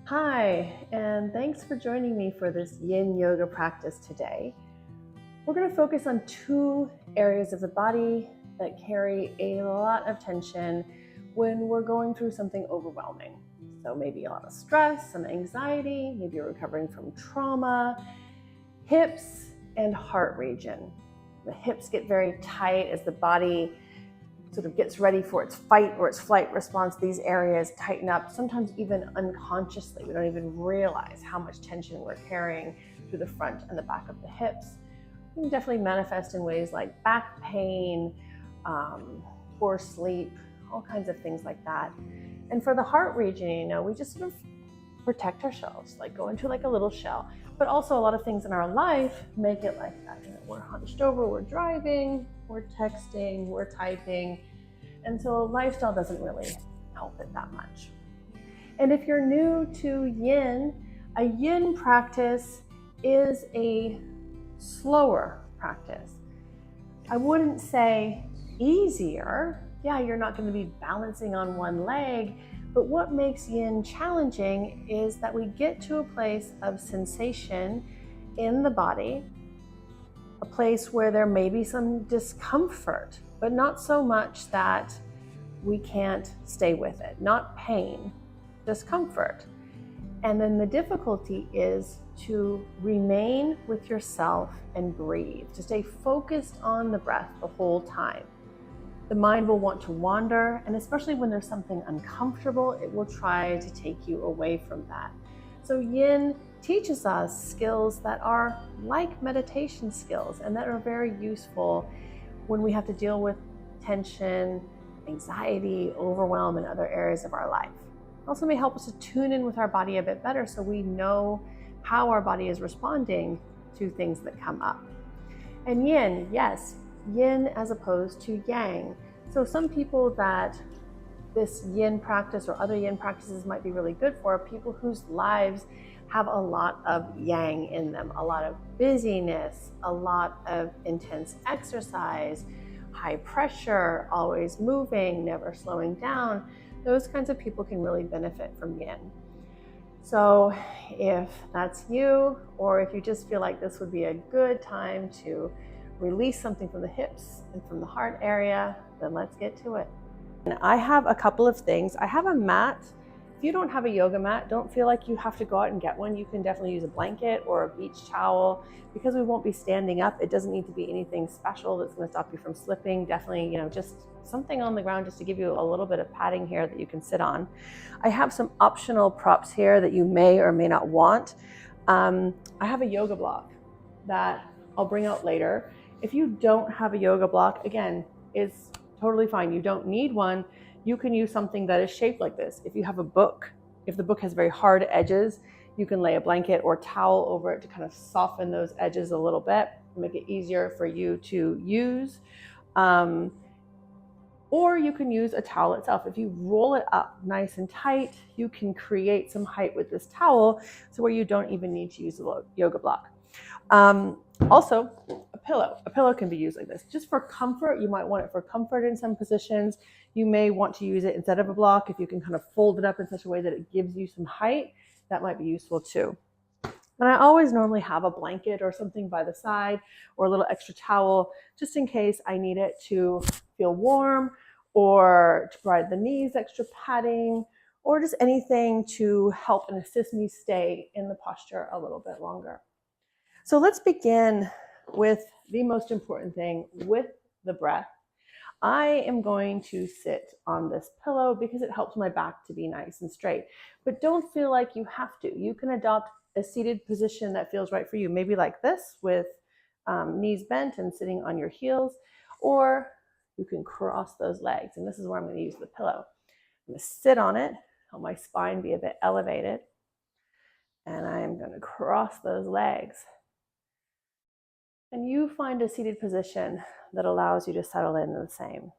Hi, and thanks for joining me for this Yin Yoga practice today. We're going to focus on two areas of the body that carry a lot of tension when we're going through something overwhelming. So maybe a lot of stress, some anxiety, maybe you're recovering from trauma, hips and heart region. The hips get very tight as the body sort of gets ready for its fight or its flight response. These areas tighten up, sometimes even unconsciously. We don't even realize how much tension we're carrying through the front and the back of the hips. It can definitely manifest in ways like back pain, poor sleep, all kinds of things like that. And for the heart region, we just sort of protect ourselves, like go into like a little shell. But also a lot of things in our life make it like that. We're hunched over, we're driving, we're texting, we're typing. And so lifestyle doesn't really help it that much. And if you're new to Yin, a Yin practice is a slower practice. I wouldn't say easier. Yeah, you're not going to be balancing on one leg, but what makes Yin challenging is that we get to a place of sensation in the body, a place where there may be some discomfort, but not so much that we can't stay with it. Not pain, discomfort. And then the difficulty is to remain with yourself and breathe, to stay focused on the breath the whole time. The mind will want to wander, and especially when there's something uncomfortable, it will try to take you away from that. So Yin teaches us skills that are like meditation skills and that are very useful when we have to deal with tension, anxiety, overwhelm, and other areas of our life. It also may help us to tune in with our body a bit better so we know how our body is responding to things that come up. And Yin, yes, Yin as opposed to Yang. So some people that this Yin practice or other Yin practices might be really good for are people whose lives have a lot of Yang in them, a lot of busyness, a lot of intense exercise, high pressure, always moving, never slowing down. Those kinds of people can really benefit from Yin. So if that's you, or if you just feel like this would be a good time to release something from the hips and from the heart area, then let's get to it. And I have a couple of things. I have a mat. If you don't have a yoga mat, don't feel like you have to go out and get one. You can definitely use a blanket or a beach towel. Because we won't be standing up, it doesn't need to be anything special that's going to stop you from slipping. Definitely, just something on the ground just to give you a little bit of padding here that you can sit on. I have some optional props here that you may or may not want. I have a yoga block that I'll bring out later. If you don't have a yoga block, again, it's totally fine. You don't need one. You can use something that is shaped like this. If you have a book, if the book has very hard edges, you can lay a blanket or towel over it to kind of soften those edges a little bit, make it easier for you to use. Or you can use a towel itself. If you roll it up nice and tight, you can create some height with this towel, so where you don't even need to use a yoga block. Also, a pillow. A pillow can be used like this. Just for comfort, you might want it for comfort in some positions. You may want to use it instead of a block. If you can kind of fold it up in such a way that it gives you some height, that might be useful too. And I always normally have a blanket or something by the side or a little extra towel just in case I need it to feel warm or to provide the knees extra padding or just anything to help and assist me stay in the posture a little bit longer. So let's begin with the most important thing, with the breath. I am going to sit on this pillow because it helps my back to be nice and straight. But don't feel like you have to. You can adopt a seated position that feels right for you. Maybe like this with knees bent and sitting on your heels, or you can cross those legs. And this is where I'm going to use the pillow. I'm going to sit on it, help my spine be a bit elevated. And I'm going to cross those legs. And you find a seated position that allows you to settle in the same.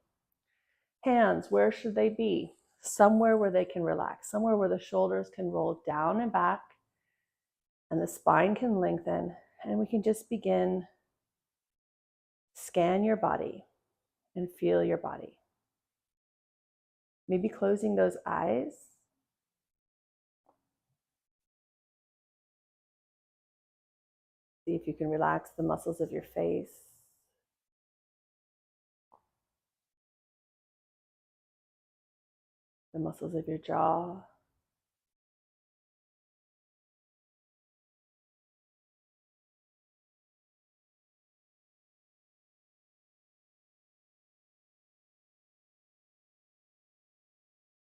Hands, where should they be? Somewhere where they can relax, somewhere where the shoulders can roll down and back and the spine can lengthen, and we can just begin. Scan your body and feel your body. Maybe closing those eyes See if you can relax the muscles of your face. The muscles of your jaw.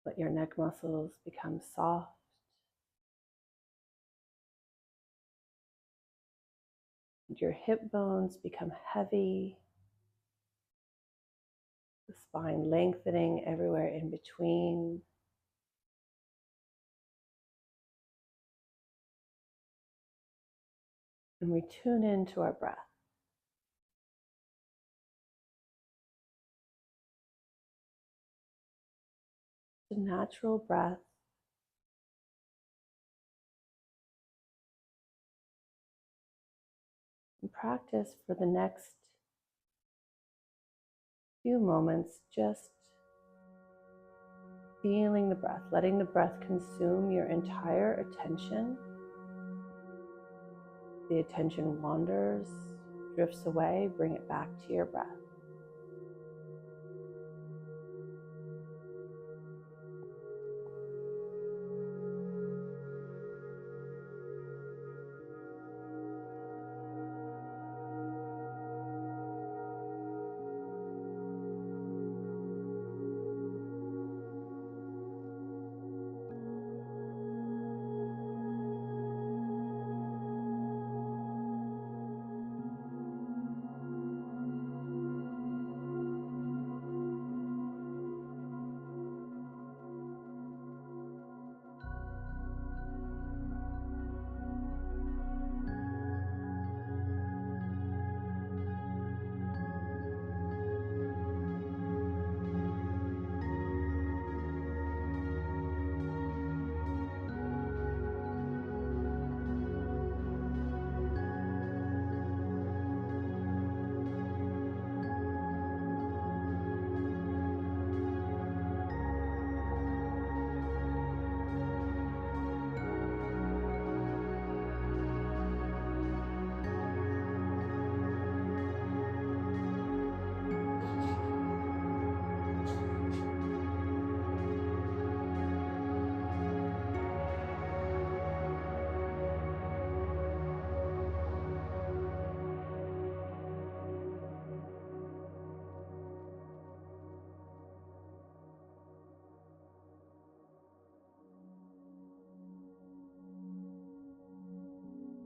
Let your neck muscles become soft. And your hip bones become heavy. The spine lengthening everywhere in between. And we tune into our breath. The natural breath. And practice for the next few moments just feeling the breath, letting the breath consume your entire attention. The attention wanders, drifts away, bring it back to your breath.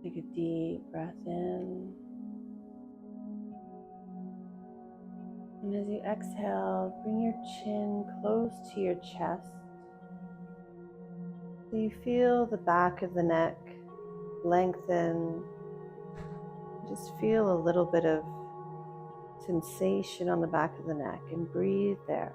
Take a deep breath in. And as you exhale, bring your chin close to your chest. So you feel the back of the neck lengthen. Just feel a little bit of sensation on the back of the neck and breathe there.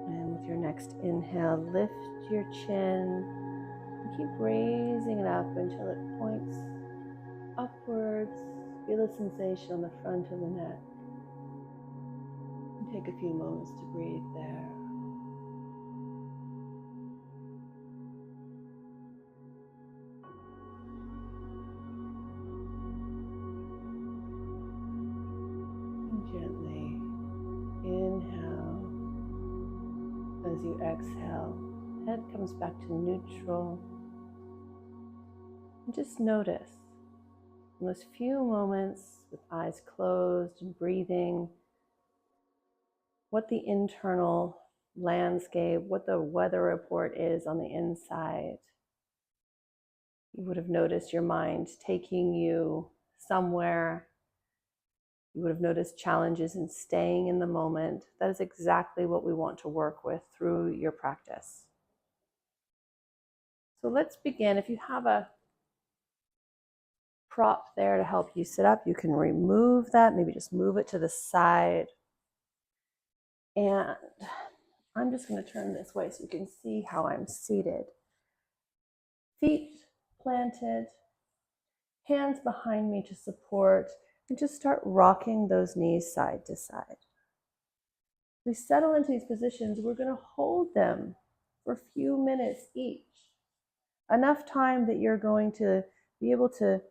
And with your next inhale, lift your chin and keep raising it up until it points upwards. Feel the sensation on the front of the neck. And take a few moments to breathe there. And gently inhale. As you exhale, head comes back to neutral. And just notice in those few moments with eyes closed and breathing, what the internal landscape, what the weather report is on the inside. You would have noticed your mind taking you somewhere. You would have noticed challenges in staying in the moment. That is exactly what we want to work with through your practice. So let's begin. If you have a prop there to help you sit up, you can remove that, maybe just move it to the side. And I'm just going to turn this way so you can see how I'm seated. Feet planted, hands behind me to support, and just start rocking those knees side to side. We settle into these positions, we're going to hold them for a few minutes each. Enough time that you're going to be able to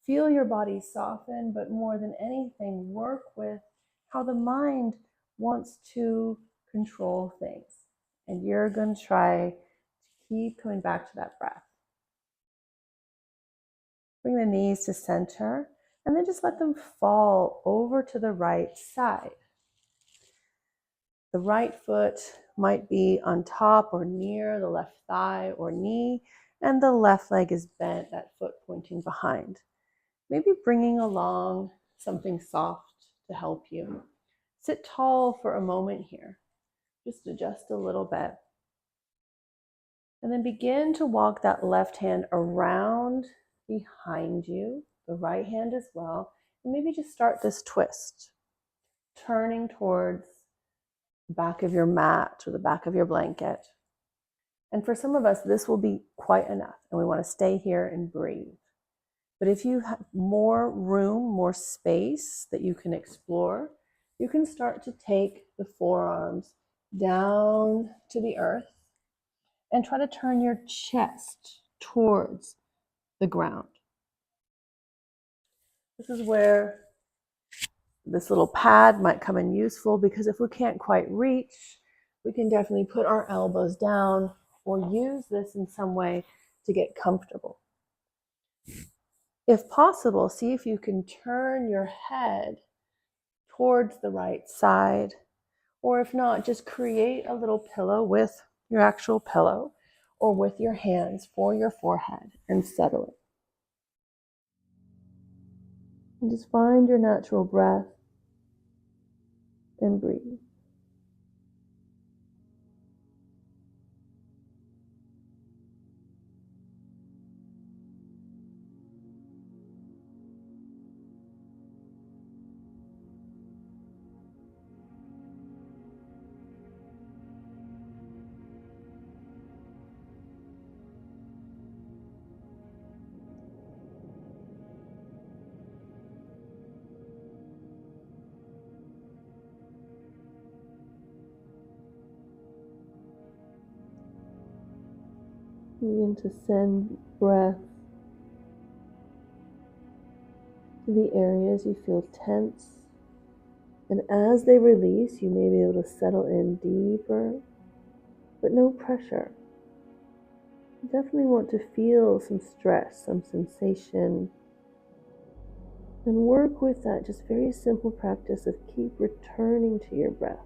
feel your body soften, but more than anything, work with how the mind wants to control things. And you're going to try to keep coming back to that breath. Bring the knees to center, and then just let them fall over to the right side. The right foot might be on top or near the left thigh or knee, and the left leg is bent, that foot pointing behind. Maybe bringing along something soft to help you. Sit tall for a moment here. Just adjust a little bit. And then begin to walk that left hand around behind you, the right hand as well. And maybe just start this twist, turning towards the back of your mat or the back of your blanket. And for some of us, this will be quite enough. And we want to stay here and breathe. But if you have more room, more space that you can explore, you can start to take the forearms down to the earth and try to turn your chest towards the ground. This is where this little pad might come in useful, because if we can't quite reach, we can definitely put our elbows down or use this in some way to get comfortable. If possible, see if you can turn your head towards the right side, or if not, just create a little pillow with your actual pillow or with your hands for your forehead and settle it. And just find your natural breath and breathe. Begin to send breath to the areas you feel tense. And as they release, you may be able to settle in deeper, but no pressure. You definitely want to feel some stress, some sensation, and work with that just very simple practice of keep returning to your breath.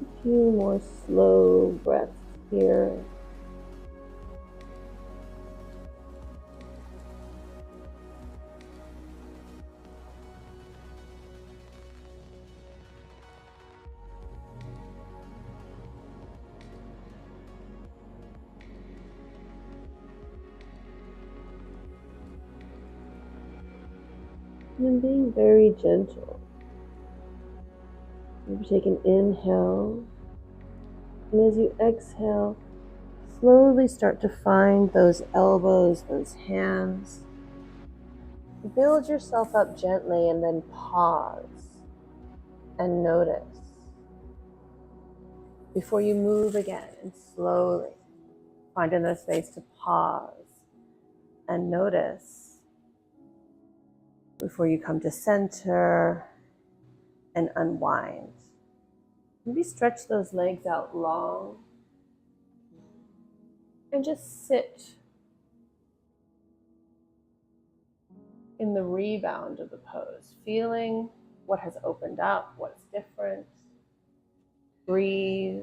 A few more slow breaths here. And being very gentle. Maybe take an inhale, and as you exhale, slowly start to find those elbows, those hands. Build yourself up gently and then pause and notice before you move again, and slowly find enough space to pause and notice before you come to center and unwind. Maybe stretch those legs out long and just sit in the rebound of the pose, feeling what has opened up, what's different. Breathe,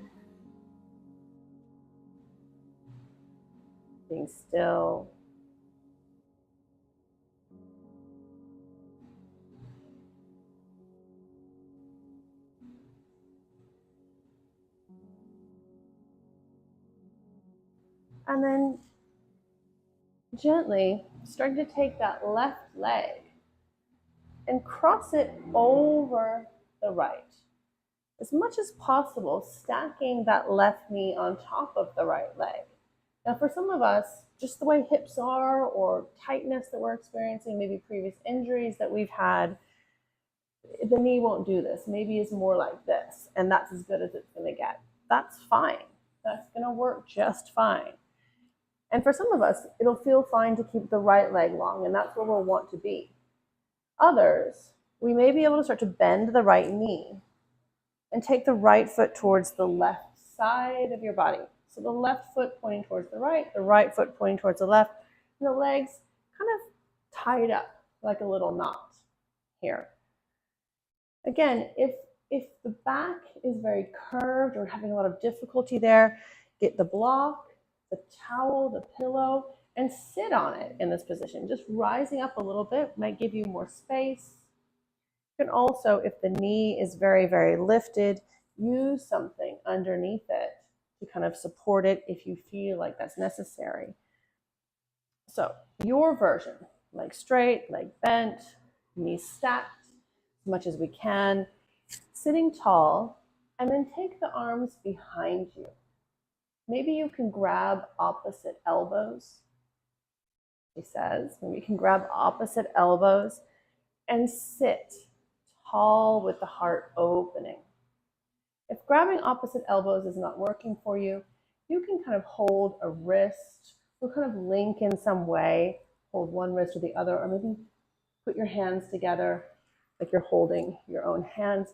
being still. And then gently starting to take that left leg and cross it over the right. As much as possible, stacking that left knee on top of the right leg. Now, for some of us, just the way hips are, or tightness that we're experiencing, maybe previous injuries that we've had, the knee won't do this. Maybe it's more like this, and that's as good as it's going to get. That's fine. That's going to work just fine. And for some of us, it'll feel fine to keep the right leg long, and that's where we'll want to be. Others, we may be able to start to bend the right knee and take the right foot towards the left side of your body. So the left foot pointing towards the right foot pointing towards the left, and the legs kind of tied up like a little knot here. Again, if the back is very curved or having a lot of difficulty there, get the block, the towel, the pillow, and sit on it in this position. Just rising up a little bit might give you more space. You can also, if the knee is very, very lifted, use something underneath it to kind of support it if you feel like that's necessary. So your version, leg straight, leg bent, knees stacked as much as we can, sitting tall, and then take the arms behind you. Maybe you can grab opposite elbows, he says. Maybe you can grab opposite elbows and sit tall with the heart opening. If grabbing opposite elbows is not working for you, you can kind of hold a wrist or kind of link in some way, hold one wrist or the other, or maybe put your hands together like you're holding your own hands.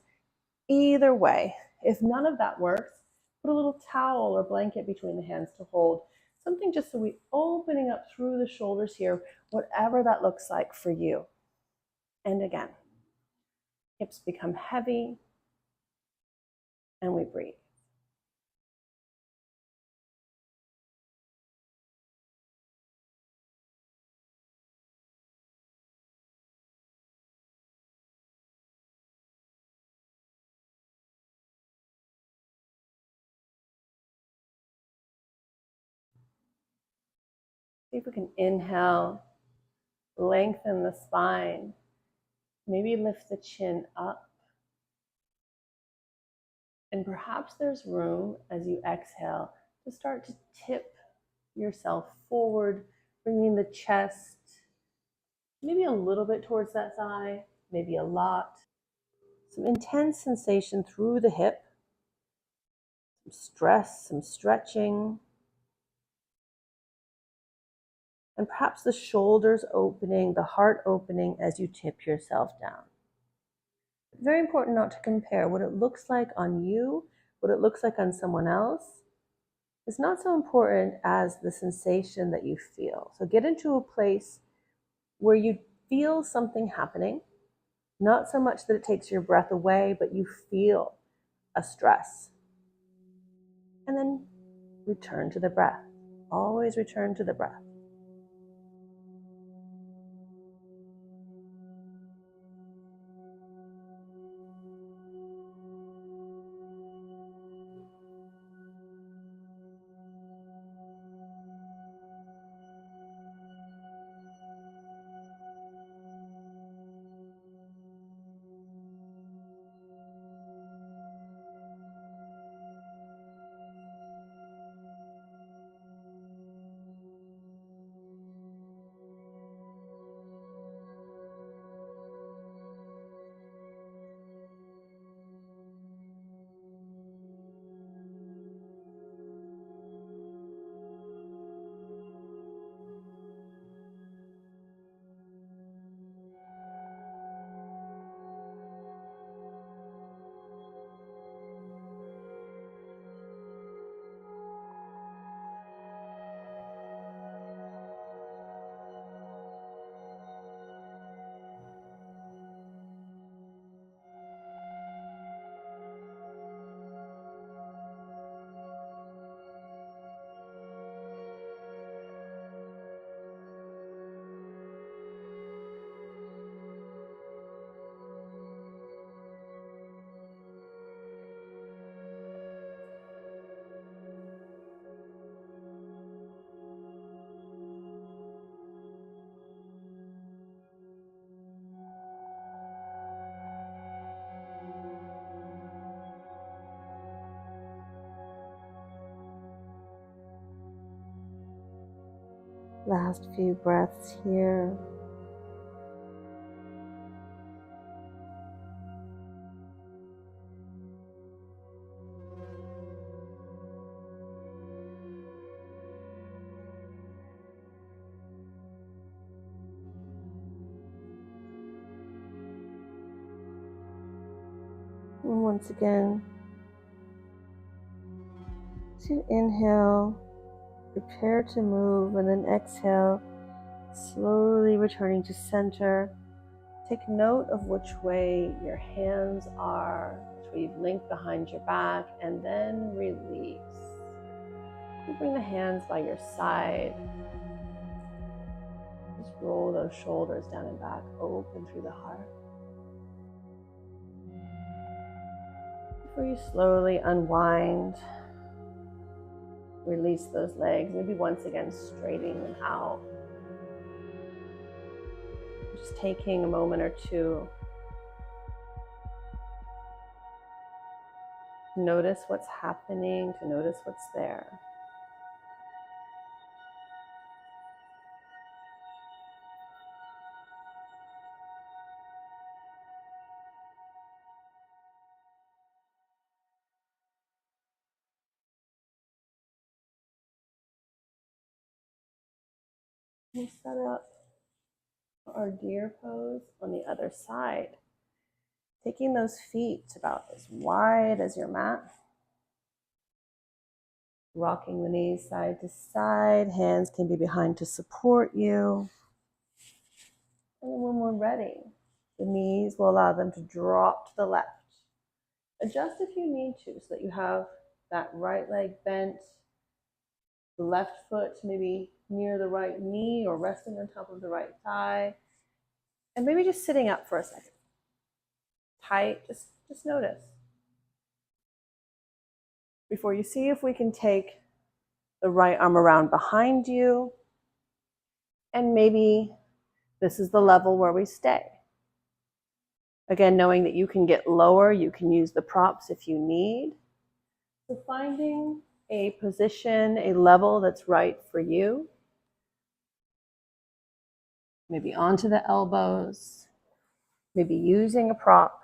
Either way, if none of that works, put a little towel or blanket between the hands to hold. Something just so we're opening up through the shoulders here, whatever that looks like for you. And again, hips become heavy, and we breathe. See if we can inhale, lengthen the spine, maybe lift the chin up. And perhaps there's room as you exhale to start to tip yourself forward, bringing the chest maybe a little bit towards that thigh, maybe a lot. Some intense sensation through the hip, some stress, some stretching. And perhaps the shoulders opening, the heart opening as you tip yourself down. It's very important not to compare what it looks like on you, what it looks like on someone else. It's not so important as the sensation that you feel. So get into a place where you feel something happening, not so much that it takes your breath away, but you feel a stress. And then return to the breath. Always return to the breath. Last few breaths here. And once again, to inhale, prepare to move, and then exhale, slowly returning to center. Take note of which way your hands are, which way you've linked behind your back, and then release. You bring the hands by your side. Just roll those shoulders down and back, open through the heart. Before you slowly unwind, release those legs, maybe once again straightening them out. Just taking a moment or two to notice what's happening, to notice what's there. We'll set up our deer pose on the other side. Taking those feet about as wide as your mat. Rocking the knees side to side. Hands can be behind to support you. And then when we're ready, the knees will allow them to drop to the left. Adjust if you need to so that you have that right leg bent, the left foot maybe near the right knee or resting on top of the right thigh. And maybe just sitting up for a second. Tight, just notice. Before you see if we can take the right arm around behind you, and maybe this is the level where we stay. Again, knowing that you can get lower, you can use the props if you need. So finding a position, a level that's right for you. Maybe onto the elbows, maybe using a prop.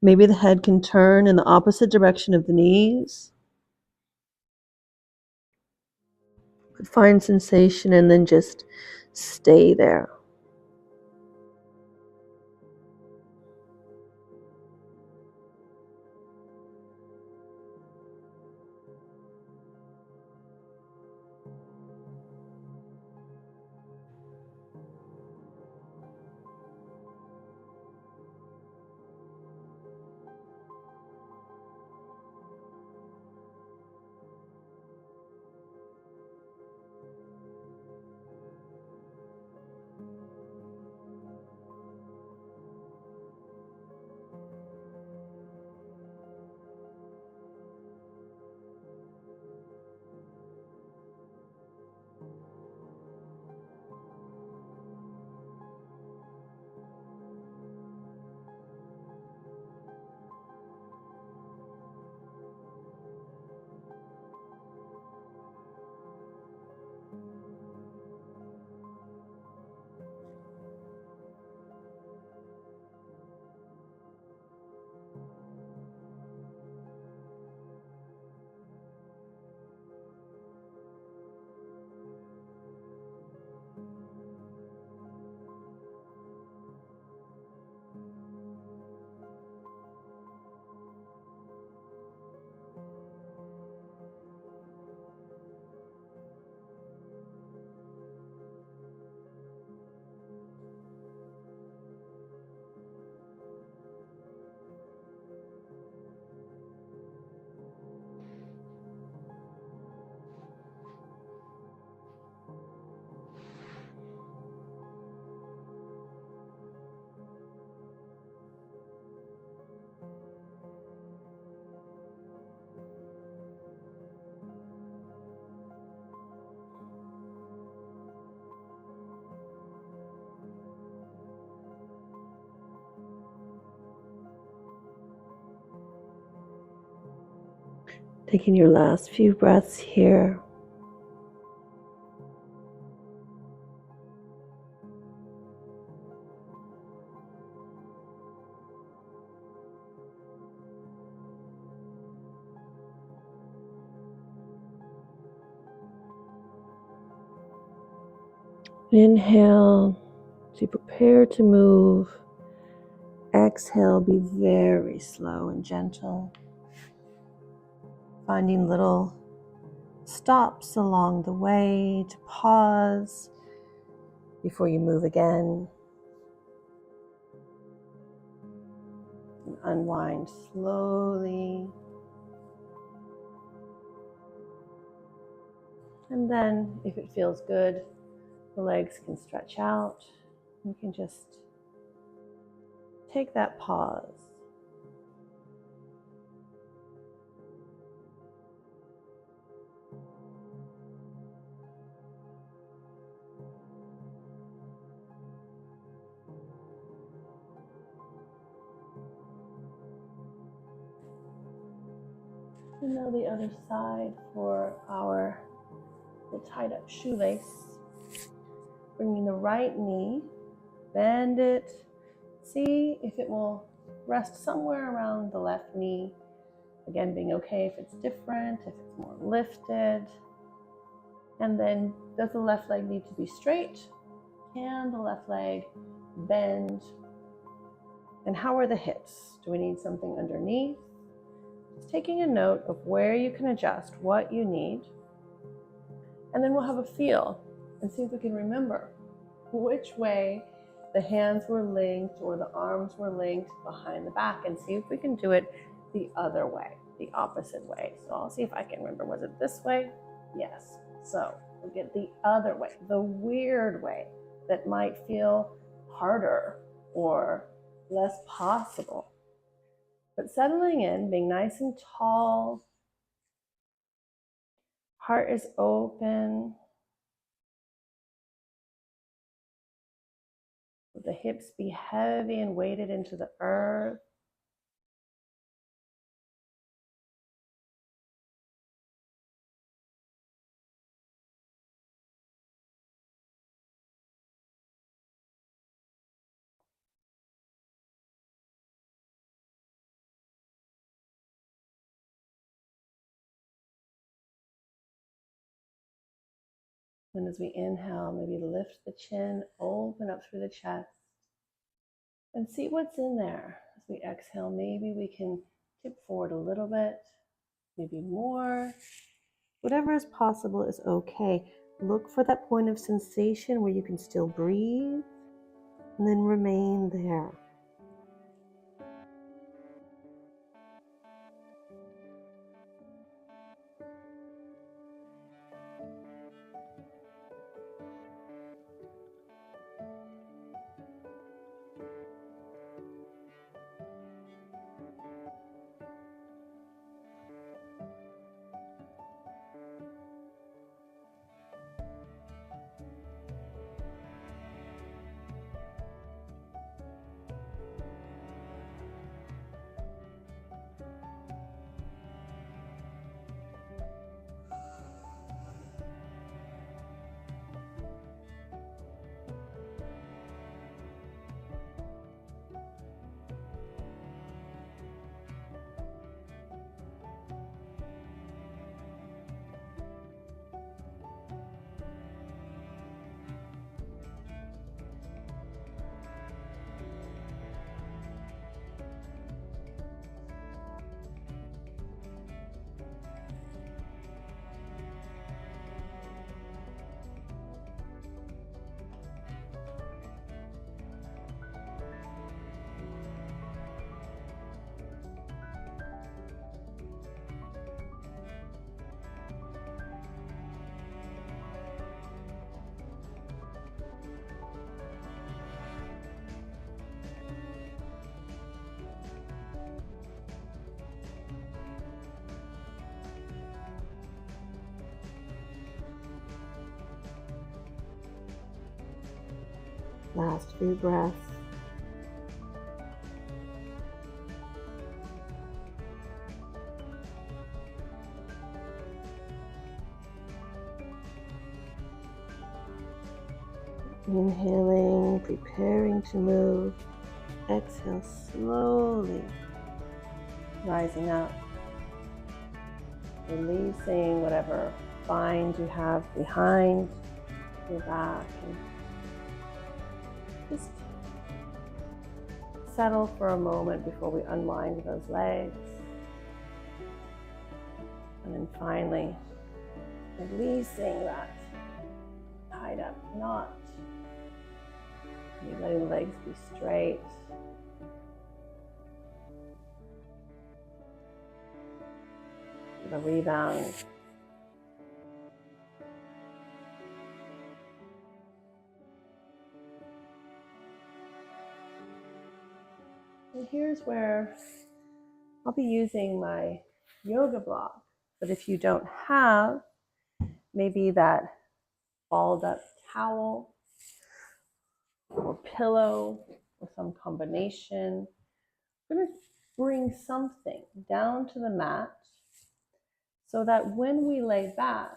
Maybe the head can turn in the opposite direction of the knees. Find sensation and then just stay there. Taking your last few breaths here. Inhale as you prepare to move. Exhale, be very slow and gentle, finding little stops along the way to pause before you move again. And unwind slowly. And then, if it feels good, the legs can stretch out. You can just take that pause. And now the other side for the tied up shoelace. Bringing the right knee, bend it. See if it will rest somewhere around the left knee. Again, being okay if it's different, if it's more lifted. And then, does the left leg need to be straight? Can the left leg bend? And how are the hips? Do we need something underneath? Just taking a note of where you can adjust, what you need. And then we'll have a feel and see if we can remember which way the hands were linked or the arms were linked behind the back, and see if we can do it the other way, the opposite way. So I'll see if I can remember. Was it this way? Yes. So we'll get the other way, the weird way that might feel harder or less possible. But settling in, being nice and tall, heart is open. The hips be heavy and weighted into the earth. And as we inhale, maybe lift the chin, open up through the chest, and see what's in there. As we exhale, maybe we can tip forward a little bit, maybe more. Whatever is possible is okay. Look for that point of sensation where you can still breathe, and then remain there. Last few breaths. Inhaling, preparing to move. Exhale slowly, rising up, releasing whatever bind you have behind your back, and just settle for a moment before we unwind those legs. And then finally, releasing that tied up knot. You're letting the legs be straight. The rebound. And here's where I'll be using my yoga block. But if you don't have maybe that balled up towel or pillow or some combination, I'm going to bring something down to the mat so that when we lay back,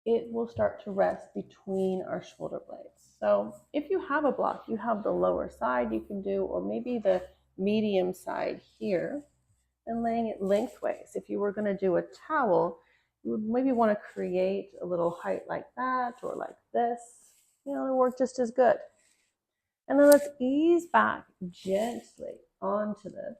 it will start to rest between our shoulder blades. So if you have a block, you have the lower side you can do, or maybe the medium side here, and laying it lengthways. If you were going to do a towel, you would maybe want to create a little height like that or like this. It'll work just as good. And then let's ease back gently onto this.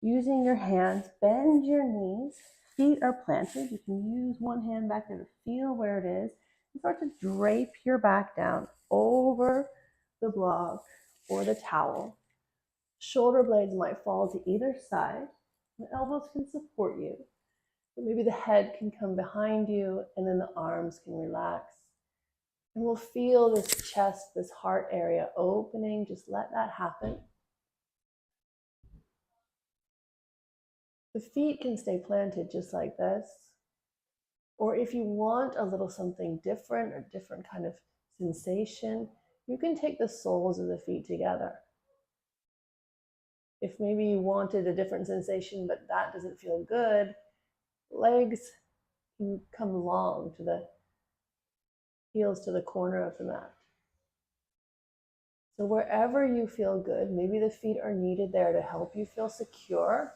Using your hands, bend your knees. Feet are planted. You can use one hand back there to feel where it is. And start to drape your back down over the block or the towel. Shoulder blades might fall to either side. The elbows can support you. But maybe the head can come behind you, and then the arms can relax. And we'll feel this chest, this heart area opening. Just let that happen. The feet can stay planted just like this. Or if you want a little something different or different kind of sensation, you can take the soles of the feet together. If maybe you wanted a different sensation, but that doesn't feel good, legs can come long to the heels to the corner of the mat. So wherever you feel good, maybe the feet are needed there to help you feel secure.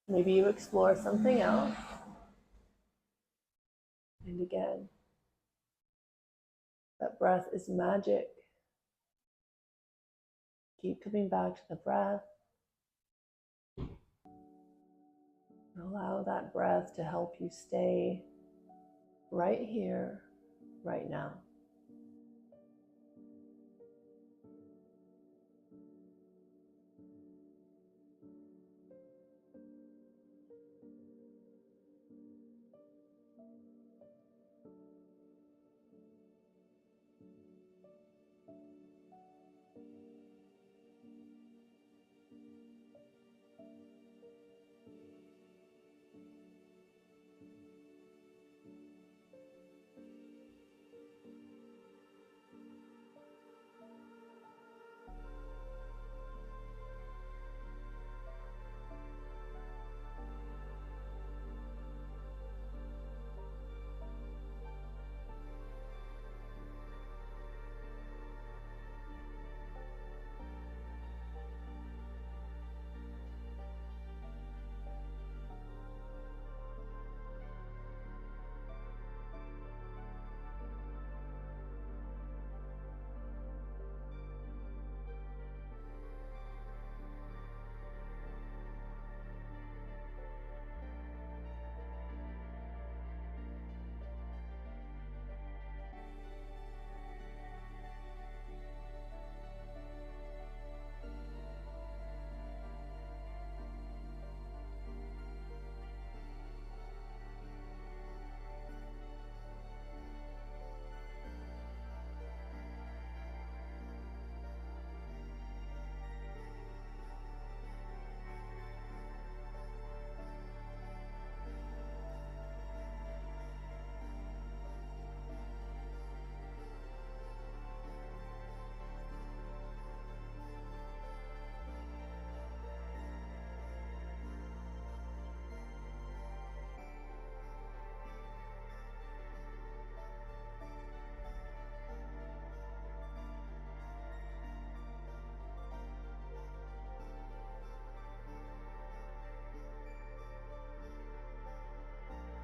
Maybe you explore something else. And again, that breath is magic. Keep coming back to the breath. Allow that breath to help you stay right here, right now.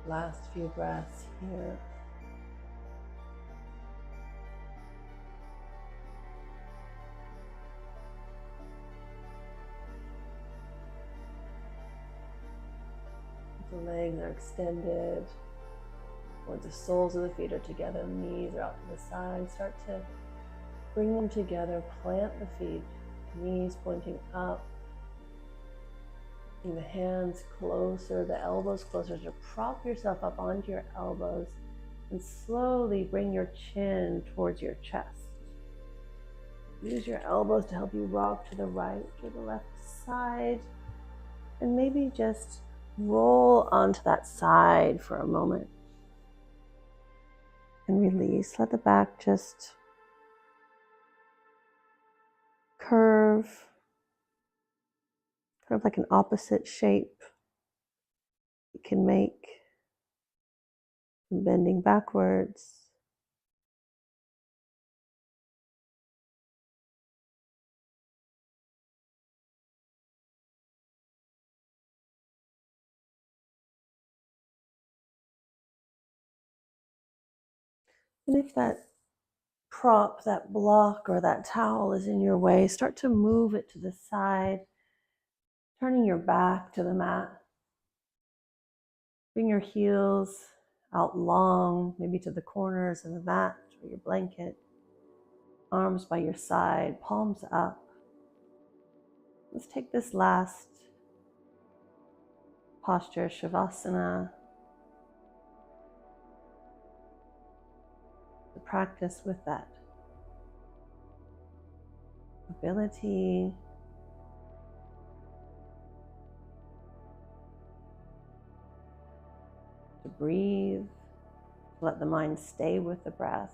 Last few breaths here. The legs are extended, or the soles of the feet are together, the knees are out to the side. Start to bring them together, plant the feet, knees pointing up. Bring the hands closer, the elbows closer, to prop yourself up onto your elbows and slowly bring your chin towards your chest. Use your elbows to help you rock to the right or the left side, and maybe just roll onto that side for a moment. And release. Let the back just curve, kind of like an opposite shape you can make, bending backwards. And if that prop, that block, or that towel is in your way, start to move it to the side, turning your back to the mat. Bring your heels out long, maybe to the corners of the mat or your blanket. Arms by your side, palms up. Let's take this last posture, Shavasana, to practice with that ability to breathe, to let the mind stay with the breath.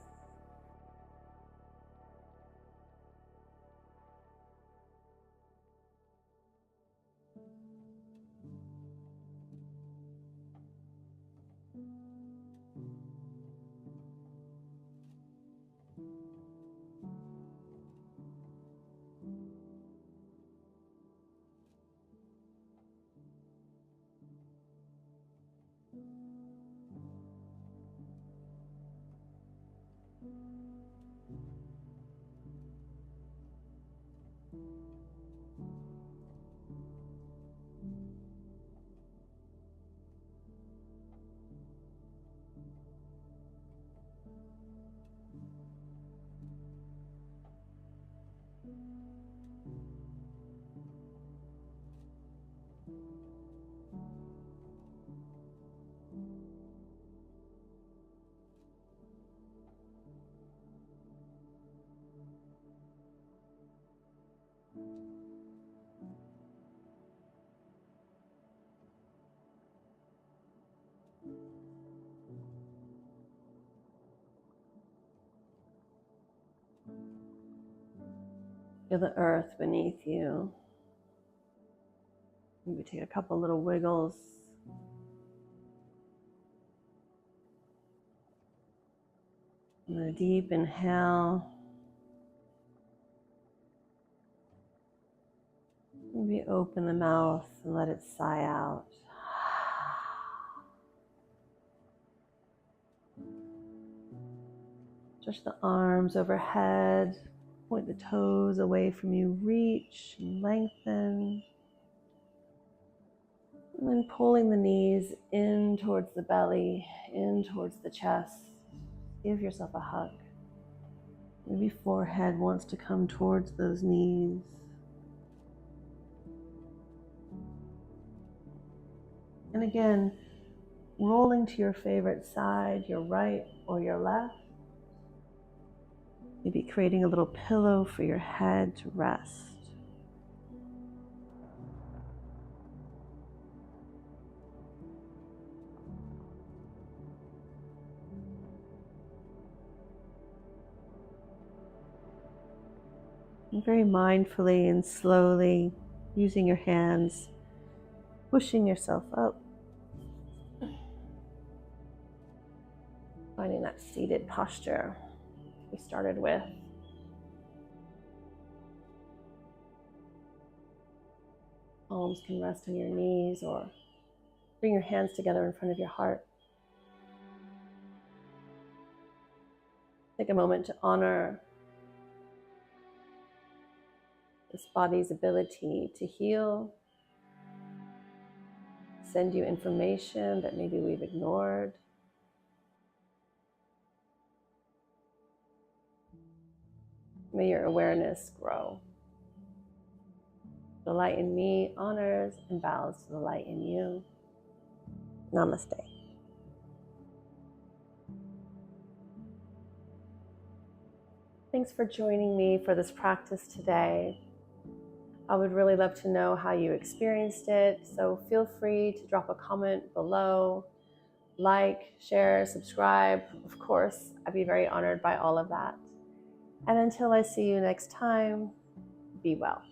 Feel the earth beneath you. Maybe take a couple little wiggles. And a deep inhale. Maybe open the mouth and let it sigh out. Stretch the arms overhead. Point the toes away from you. Reach and lengthen. And then pulling the knees in towards the belly, in towards the chest. Give yourself a hug. Maybe forehead wants to come towards those knees. And again, rolling to your favorite side, your right or your left. Maybe creating a little pillow for your head to rest. And very mindfully and slowly, using your hands, pushing yourself up. Finding that seated posture we started with. Palms can rest on your knees, or bring your hands together in front of your heart. Take a moment to honor this body's ability to heal, send you information that maybe we've ignored. May your awareness grow. The light in me honors and bows to the light in you. Namaste. Thanks for joining me for this practice today. I would really love to know how you experienced it, so feel free to drop a comment below, like, share, subscribe. Of course, I'd be very honored by all of that. And until I see you next time, be well.